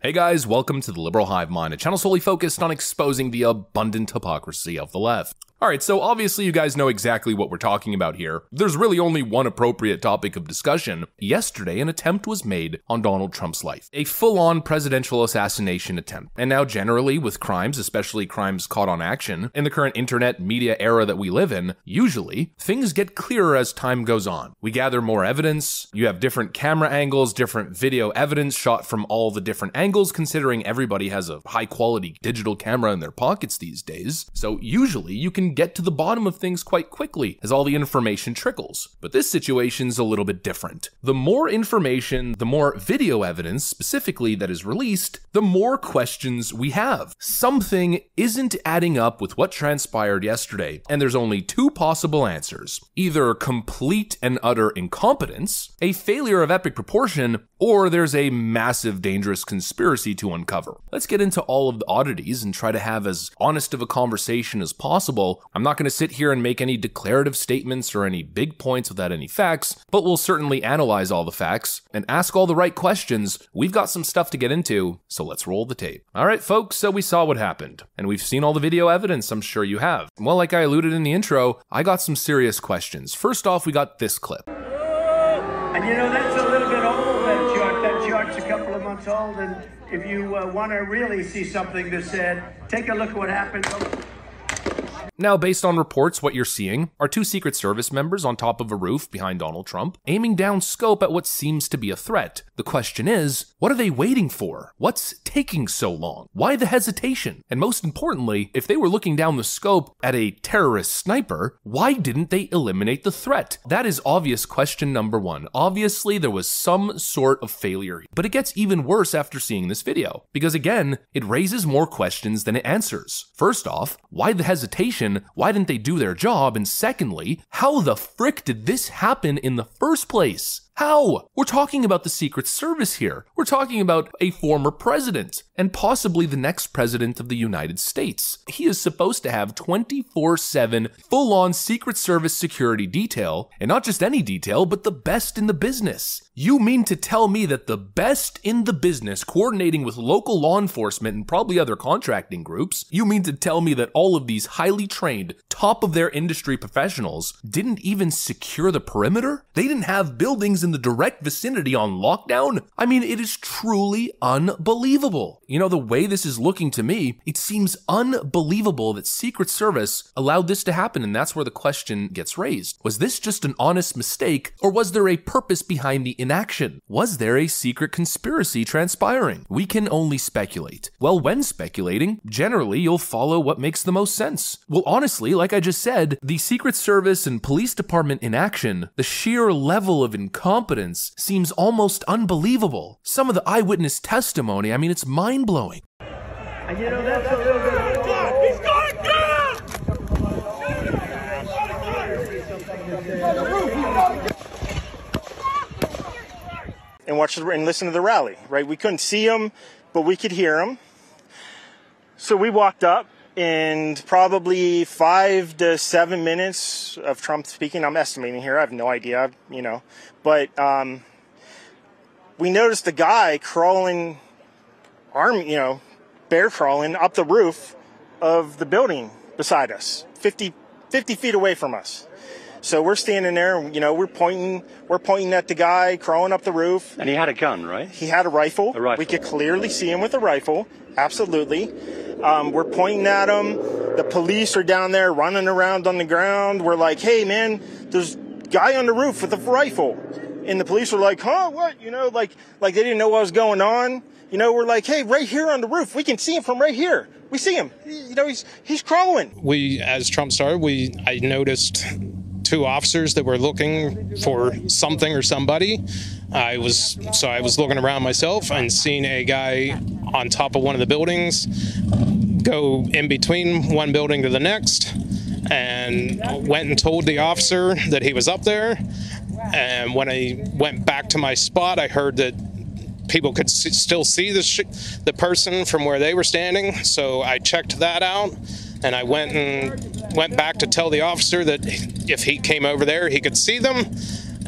Hey guys, welcome to the Liberal Hive Mind, a channel solely focused on exposing the abundant hypocrisy of the left. Alright, so obviously you guys know exactly what we're talking about here. There's really only one appropriate topic of discussion. Yesterday, an attempt was made on Donald Trump's life. A full-on presidential assassination attempt. And now generally with crimes, especially crimes caught on action, in the current internet media era that we live in, usually, things get clearer as time goes on. We gather more evidence, you have different camera angles, different video evidence shot from all the different angles, considering everybody has a high-quality digital camera in their pockets these days. So usually you can get to the bottom of things quite quickly as all the information trickles. But this situation's a little bit different. The more information, the more video evidence specifically that is released, the more questions we have. Something isn't adding up with what transpired yesterday, and there's only two possible answers. Either complete and utter incompetence, a failure of epic proportion, or there's a massive dangerous conspiracy to uncover. Let's get into all of the oddities and try to have as honest of a conversation as possible. I'm not going to sit here and make any declarative statements or any big points without any facts, but we'll certainly analyze all the facts and ask all the right questions. We've got some stuff to get into, so let's roll the tape. Alright folks, so we saw what happened, and we've seen all the video evidence, I'm sure you have. Well, like I alluded in the intro, I got some serious questions. First off, we got this clip. And you know, that's a little bit old, that chart's a couple of months old, and if you want to really see something that said, take a look at what happened. Now, based on reports, what you're seeing are two Secret Service members on top of a roof behind Donald Trump, aiming down scope at what seems to be a threat. The question is, what are they waiting for? What's taking so long? Why the hesitation? And most importantly, if they were looking down the scope at a terrorist sniper, why didn't they eliminate the threat? That is obvious question number one. Obviously, there was some sort of failure. But it gets even worse after seeing this video, because again, it raises more questions than it answers. First off, why the hesitation? Why didn't they do their job? And secondly, how the frick did this happen in the first place? How? We're talking about the Secret Service here. We're talking about a former president and possibly the next president of the United States. He is supposed to have 24/7 full-on Secret Service security detail, and not just any detail, but the best in the business. You mean to tell me that the best in the business, coordinating with local law enforcement and probably other contracting groups, you mean to tell me that all of these highly trained, top of their industry professionals didn't even secure the perimeter? They didn't have buildings in the direct vicinity on lockdown? I mean, it is truly unbelievable. You know, the way this is looking to me, it seems unbelievable that Secret Service allowed this to happen, and that's where the question gets raised. Was this just an honest mistake, or was there a purpose behind the inaction? Was there a secret conspiracy transpiring? We can only speculate. Well, when speculating, generally you'll follow what makes the most sense. Well, honestly, like I just said, the Secret Service and police department inaction, the sheer level of incompetence seems almost unbelievable. Some of the eyewitness testimony, I mean, it's mind-blowing. And you know, that's a little bit old. He's going down! And watch and listen to the rally, right? We couldn't see him, but we could hear him. So we walked up, and probably 5 to 7 minutes of Trump speaking. I'm estimating here. I have no idea, you know. But we noticed a guy crawling, bear crawling up the roof of the building beside us, 50 feet away from us. So we're standing there, you know, we're pointing at the guy crawling up the roof. And he had a gun, right? He had a rifle. A rifle. We could clearly see him with a rifle. Absolutely. We're pointing at him. The police are down there running around on the ground. We're like, hey, man, there's a guy on the roof with a rifle. And the police were like, huh, what? You know, like they didn't know what was going on. You know, we're like, hey, right here on the roof. We can see him from right here. We see him. You know, he's crawling. As Trump started, I noticed two officers that were looking for something or somebody. I was looking around myself and seeing a guy on top of one of the buildings go in between one building to the next, and went and told the officer that he was up there. And when I went back to my spot, I heard that people could still see the person from where they were standing. So I checked that out, and I went back to tell the officer that if he came over there, he could see them.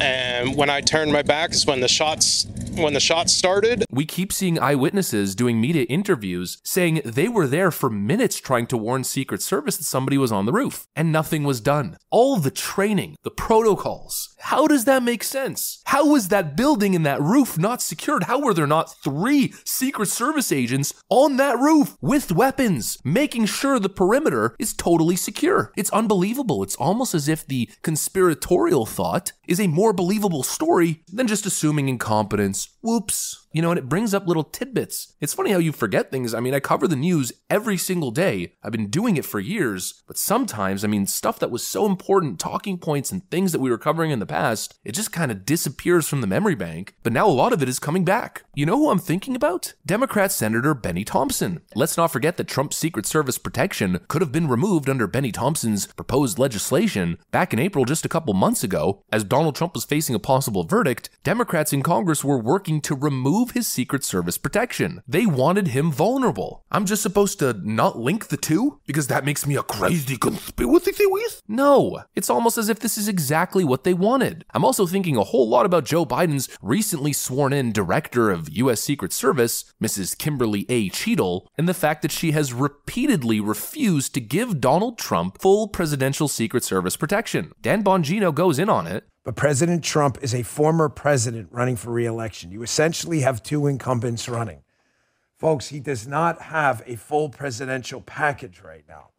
And when I turned my back is when the shots when the shots started. We keep seeing eyewitnesses doing media interviews saying they were there for minutes trying to warn Secret Service that somebody was on the roof, and nothing was done. All the training, the protocols, how does that make sense? How was that building and that roof not secured? How were there not 3 Secret Service agents on that roof with weapons, making sure the perimeter is totally secure? It's unbelievable. It's almost as if the conspiratorial thought is a more believable story than just assuming incompetence. Whoops. You know, and it brings up little tidbits. It's funny how you forget things. I mean, I cover the news every single day. I've been doing it for years, but sometimes, I mean, stuff that was so important, talking points and things that we were covering in the past, it just kind of disappears from the memory bank, but now a lot of it is coming back. You know who I'm thinking about? Democrat Senator Benny Thompson. Let's not forget that Trump's Secret Service protection could have been removed under Benny Thompson's proposed legislation back in April just a couple months ago. As Donald Trump was facing a possible verdict, Democrats in Congress were working to remove his Secret Service protection. They wanted him vulnerable. I'm just supposed to not link the two? Because that makes me a crazy conspiracy theorist? No, it's almost as if this is exactly what they wanted. I'm also thinking a whole lot about Joe Biden's recently sworn in director of U.S. Secret Service, Mrs. Kimberly A. Cheadle, and the fact that she has repeatedly refused to give Donald Trump full presidential Secret Service protection. Dan Bongino goes in on it. But President Trump is a former president running for re-election. You essentially have 2 incumbents running. Folks, he does not have a full presidential package right now.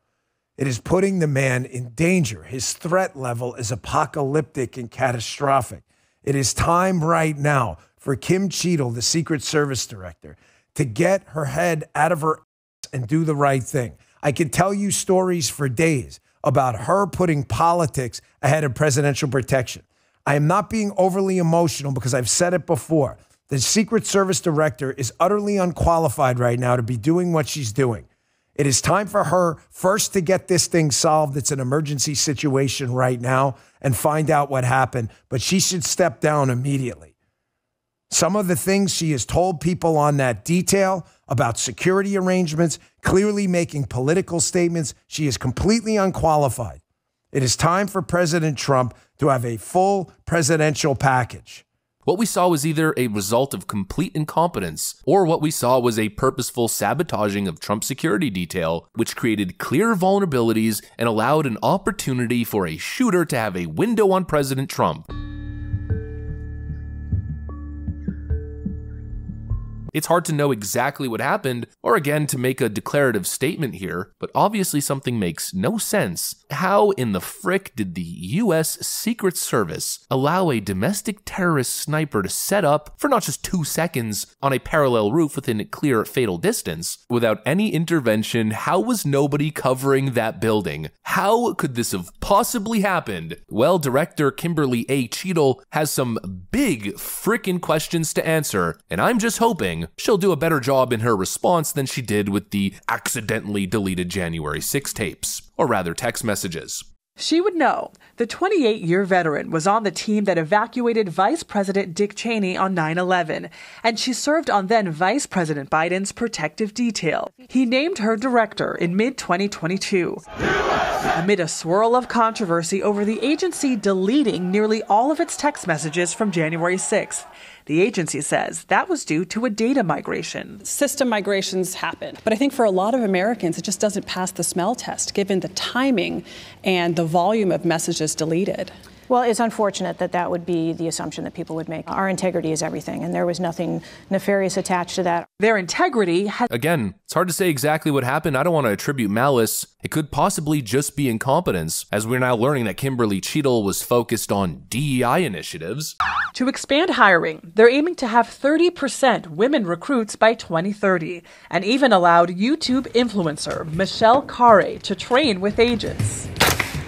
It is putting the man in danger. His threat level is apocalyptic and catastrophic. It is time right now for Kim Cheadle, the Secret Service director, to get her head out of her ass and do the right thing. I could tell you stories for days about her putting politics ahead of presidential protection. I am not being overly emotional because I've said it before. The Secret Service director is utterly unqualified right now to be doing what she's doing. It is time for her first to get this thing solved. It's an emergency situation right now and find out what happened, but she should step down immediately. Some of the things she has told people on that detail about security arrangements, clearly making political statements, she is completely unqualified. It is time for President Trump to have a full presidential package. What we saw was either a result of complete incompetence, or what we saw was a purposeful sabotaging of Trump's security detail, which created clear vulnerabilities and allowed an opportunity for a shooter to have a window on President Trump. It's hard to know exactly what happened, or again to make a declarative statement here, but obviously something makes no sense. How in the frick did the US Secret Service allow a domestic terrorist sniper to set up for not just 2 seconds on a parallel roof within a clear fatal distance without any intervention? How was nobody covering that building? How could this have possibly happened? Well, director Kimberly A. Cheadle has some big frickin' questions to answer, and I'm just hoping she'll do a better job in her response than she did with the accidentally deleted January 6 tapes, or rather text messages. She would know. The 28-year veteran was on the team that evacuated Vice President Dick Cheney on 9/11, and she served on then Vice President Biden's protective detail. He named her director in mid-2022. Amid a swirl of controversy over the agency deleting nearly all of its text messages from January 6th. The agency says that was due to a data migration. System migrations happen, but I think for a lot of Americans, it just doesn't pass the smell test, given the timing and the volume of messages deleted. Well, it's unfortunate that that would be the assumption that people would make. Our integrity is everything, and there was nothing nefarious attached to that. Their integrity has... Again, it's hard to say exactly what happened. I don't want to attribute malice. It could possibly just be incompetence, as we're now learning that Kimberly Cheadle was focused on DEI initiatives. To expand hiring, they're aiming to have 30% women recruits by 2030, and even allowed YouTube influencer Michelle Khare to train with agents.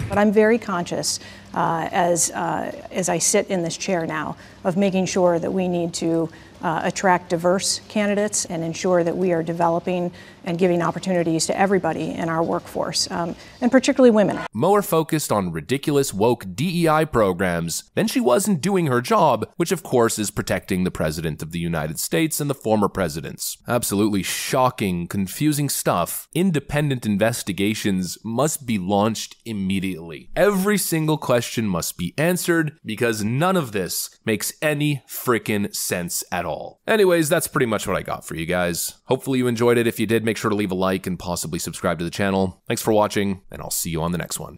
But I'm very conscious, as I sit in this chair now, of making sure that we need to attract diverse candidates and ensure that we are developing and giving opportunities to everybody in our workforce, and particularly women. More focused on ridiculous woke DEI programs than she wasn't doing her job, which of course is protecting the President of the United States and the former presidents. Absolutely shocking, confusing stuff. Independent investigations must be launched immediately. Every single question question must be answered because none of this makes any frickin' sense at all. Anyways, that's pretty much what I got for you guys. Hopefully you enjoyed it. If you did, make sure to leave a like and possibly subscribe to the channel. Thanks for watching, and I'll see you on the next one.